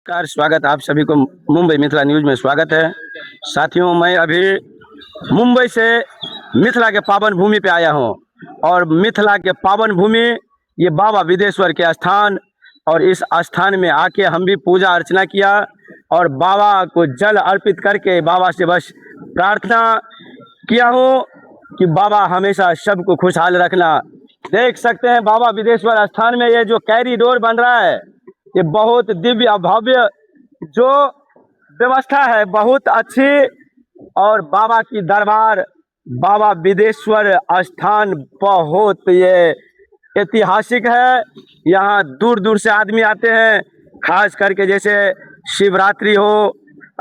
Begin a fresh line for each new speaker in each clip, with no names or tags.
नमस्कार, स्वागत आप सभी को मुंबई मिथिला न्यूज में स्वागत है। साथियों, मैं अभी मुंबई से मिथिला के पावन भूमि पे आया हूँ और मिथिला के पावन भूमि ये बाबा विदेश्वर के स्थान, और इस स्थान में आके हम भी पूजा अर्चना किया और बाबा को जल अर्पित करके बाबा से बस प्रार्थना किया हूँ कि बाबा हमेशा सबको खुशहाल रखना। देख सकते हैं बाबा विदेश्वर स्थान में ये जो कॉरिडोर बन रहा है, ये बहुत दिव्य भव्य जो व्यवस्था है, बहुत अच्छी। और बाबा की दरबार, बाबा विदेश्वर स्थान बहुत ये ऐतिहासिक है। यहाँ दूर दूर से आदमी आते हैं, खास करके जैसे शिवरात्रि हो,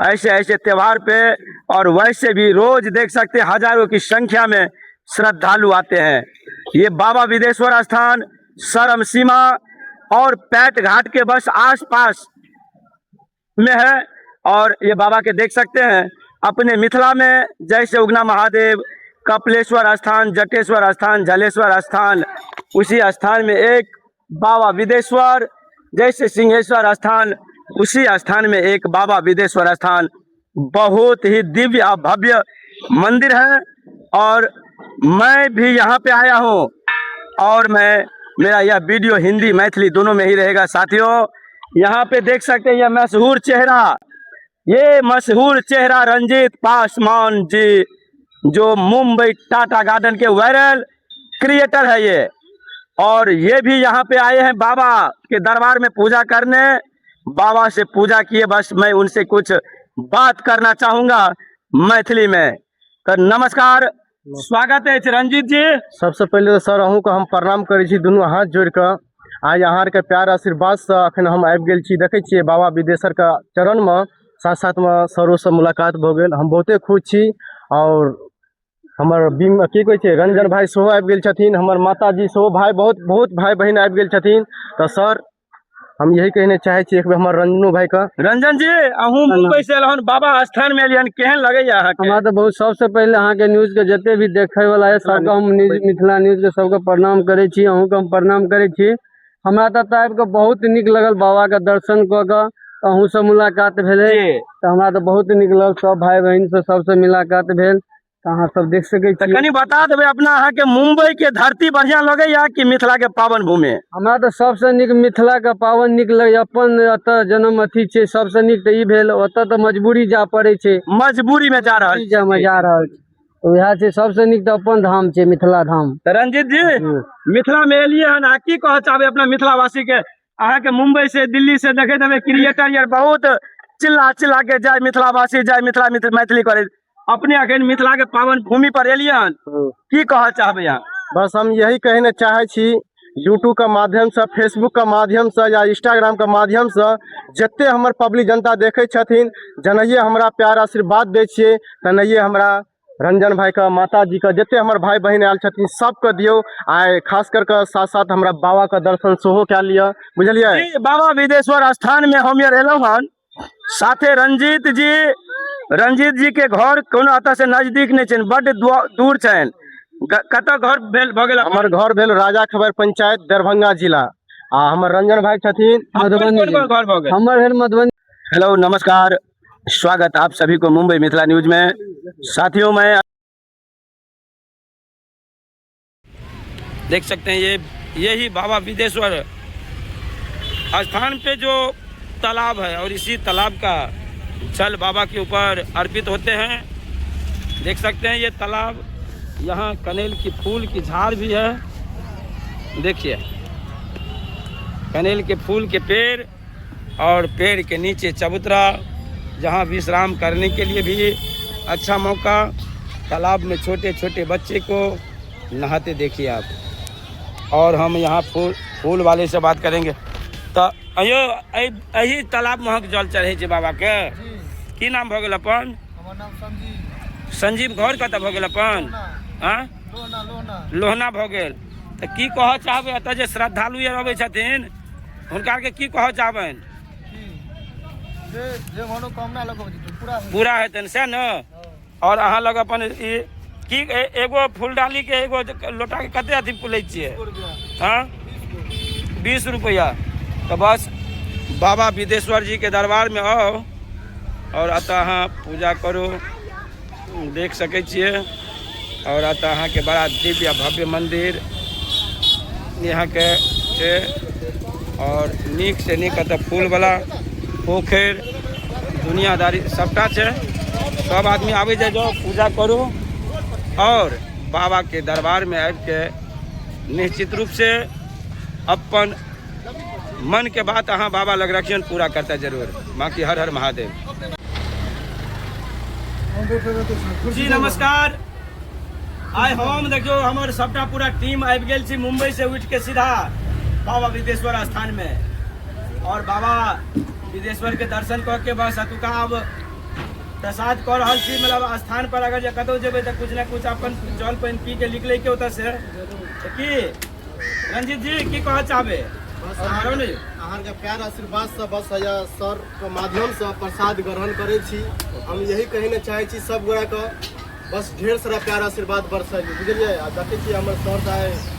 ऐसे ऐसे त्यौहार पे। और वैसे भी रोज देख सकते हैं हजारों की संख्या में श्रद्धालु आते हैं। ये बाबा विदेश्वर स्थान सरम सीमा और पैट घाट के बस आसपास में है। और ये बाबा के देख सकते हैं अपने मिथिला में जैसे उगना महादेव, कपिलेश्वर स्थान, जटेश्वर स्थान, जलेश्वर स्थान, उसी स्थान में एक बाबा विदेश्वर, जैसे सिंहेश्वर स्थान, उसी स्थान में एक बाबा विदेश्वर स्थान। बहुत ही दिव्य और भव्य मंदिर है और मैं भी यहाँ पे आया हूँ और मेरा यह वीडियो हिंदी मैथिली दोनों में ही रहेगा। साथियों, यहाँ पे देख सकते हैं यह मशहूर चेहरा, ये मशहूर चेहरा रंजीत पासवान जी, जो मुंबई टाटा गार्डन के वायरल क्रिएटर है ये। और ये भी यहाँ पे आए हैं बाबा के दरबार में पूजा करने। बाबा से पूजा किए, बस मैं उनसे कुछ बात करना चाहूँगा मैथिली में। तो नमस्कार, स्वागत है रंजीत जी।
सबसे पहले तो सर अहूँ को हम प्रणाम करै छी, दुनू हाथ जोड़ कऽ। आज अहाँ के प्यार आशीर्वाद से अखन हम आबि गेल छी। देखै छियै बाबा विदेश्वर के चरण में साथ साथ में सरो से मुलाकात भऽ गेल। हम बहुते खुश छी। और हमर की कहै छै रंजन भाई सेहो आबि गेल छथिन, हमर माता जी सेहो, भाई बहुत भाई बहन आबि गेल छथिन। तो सर हम यही कहने चाहे छी एक बेर हमर रंजनो भाई का।
रंजन जी, अहूँ मुंबई से एलहन, बाबा स्थान में एलियन, केहन लगैया अहाँके?
हमरा तो बहुत सबसे पहले अहाँ के न्यूज के जते भी देखे वाला है सबके हम मिथिला न्यूज के सबके प्रणाम करे छी, अहूँ के हम प्रणाम करे छी। हमरा तो आबि के बहुत निक लगल बाबा के दर्शन क के, अहूँ से मुलाकात भेले तो हमरा तो बहुत निक लगल। सब भाई बहन से सबसे मुलाकात भेल तो अहाँ सब देख सके छी।
कनी बता देबे अपना अहाँ के मुंबई के धरती बढ़िया लगैया कि मिथिला के पावन भूमि?
हमरा तो सबसे निक मिथिला के पावन निक लगे। अपन अत जन्म अथी छै, सबसे निक तो ई भेल। ओत तो मजबूरी जा पड़े छै,
मजबूरी में जा रहल
तो वह छै सबसे निक तो अपन धाम छै, मिथिला धाम।
रंजीत जी, मिथिला में एलिए हन, आ की कह चाहबे अपना मिथिला वासी के? अहाँ के मुंबई से दिल्ली से देखे देवे क्रिएटर यार बहुत चिल्ला चिल्ला के जाय मिथिला वासी, जाय मिथिला मैथिली करे। अपने अखन मिथिला के पावन भूमि पर एलिए हन, की कह चाहबे यहाँ?
बस हम यही कहने चाहे छी, यूट्यूब के माध्यम से, फेसबुक के माध्यम से या इंस्टाग्राम के माध्यम से जते हमर पब्लिक जनता देखे छथिन, जनहिए हमरा प्यार आशीर्वाद दे छिए, तनहिए हमरा रंजन भाई का, माता जी का, जते हमर भाई बहन आयल छथिन सबके दियो। आए खास करके साथ साथ हमरा बाबा का दर्शन सेहो कए लिया, बुझलिए?
बाबा विदेश्वर स्थान में हम यार एलहुँ हन, साथे रंजीत जी के घर कोनो अत से नजदीक नहीं छन, बड़ दूर छन। कत घर भेल भ गेल?
हमर घर भेल राजा खबर पंचायत, दरभंगा जिला। आ हमर रंजन भाई छथिन मधुबनी, हमर भेल मधुबनी।
हेलो, नमस्कार, स्वागत आप सभी को मुंबई मिथिला न्यूज में। साथियों, मैं देख सकते हैं यही बाबा विदेश्वर स्थान पे जो तालाब है, और इसी तालाब का जल बाबा के ऊपर अर्पित होते हैं। देख सकते हैं ये तालाब, यहाँ कनेल की फूल की झाड़ भी है। देखिए कनेल के फूल के पेड़, और पेड़ के नीचे चबूतरा, जहाँ विश्राम करने के लिए भी अच्छा मौका। तालाब में छोटे छोटे बच्चे को नहाते देखिए आप। और हम यहाँ फूल वाले से बात करेंगे। तो यही तालाब महक जल चढ़े छै बाबा के। की नाम भऽ गेल अपन?
हमर नाम संजीव।
संजीव, घर कतऽ भऽ गेल अपन? लोहना भऽ गेल। तो की कह चाहबै एतऽ जे श्रद्धालु आर अबै छथिन, हुनका के की कह चाहबनि?
जे मनोकामना
पूरा हेतनि सएह ने? और अहाँ लग अपन की एगो फूलडाली के एगो लोटा के कते अथी लै छियै? हाँ, 20 रुपया। तो बस बाबा विदेश्वर जी के दरबार में आओ और अतः पूजा करो, देख सकै छियै। और अतः अहाँ के बड़ा दिव्य भव्य मंदिर यहाँ के छै और नीक से नीक अतः फूल वाला पोखर दुनियादारी सबटा छै। सब आदमी आबे जाओ, पूजा करो और बाबा के दरबार में आबि के निश्चित रूप से अपन मन के बात अहाँ बाबा लग रखियन, पूरा करते जरूर। बाकी हर हर महादेव। जी नमस्कार। आइ हम देखियो हमर सबटा पूरा टीम आबि गेल छी मुंबई से उठ के सीधा बाबा विदेश्वर स्थान में। और बाबा विदेश्वर के दर्शन कऽ के बस अतुका अब प्रसाद कऽ रहल छी। मतलब स्थान पर अगर जे कतौ जेबै तऽ कुछ ना कुछ अपन जल पानि पी के निकलै के ओतऽ से। की रंजीत जी की कहऽ चाहबै?
बस अहाँ के प्यार आशीर्वाद से बस सर के माध्यम से प्रसाद ग्रहण करे छी। हम यही कहने चाहे छी सब गोरा के बस ढेर सारा प्यार आशीर्वाद बरसाई, बुझलिए। आ देखे छी हमर सर साहब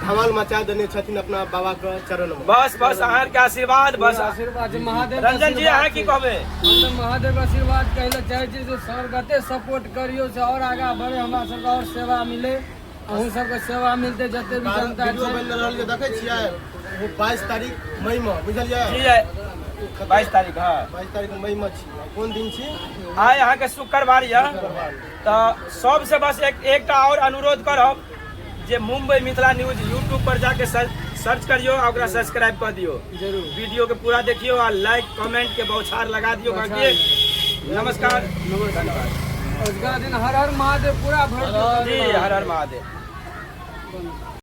धमाल मचा देने छथिन अपना बाबा के चरण में।
बस बस अहाँ के आशीर्वाद, बस
आशीर्वाद महादेव।
रंजन जी अहाँ की कहबै?
हम महादेव आशीर्वाद कहले चाहे छी जे सर गते सपोर्ट करियो से और आगा बढ़े, हमरा सबके और सेवा मिले, अहूँ सबके सेवा मिलते जते भी जनता
वीडियो
छै।
बन रहल है देखे छियै वो 22 तारीख मई में, बुझलिए।
जी 22 तारीख। हाँ
22 तारीख मई में छी। कोन दिन छी?
आइ अहाँ के शुक्रवार यऽ। तऽ सबसे बस एकटा और अनुरोध करब जे मुंबई मिथिला न्यूज यूट्यूब पर जाके सर्च करियो और ओकरा सब्सक्राइब कर दियो जरूर। वीडियो के पूरा देखियो और लाइक कमेंट के बौछार लगा दियो। बाकी नमस्कार, धन्यवाद।
दिन हर हर महादेव पूरा भर
जी हर हर महादेव।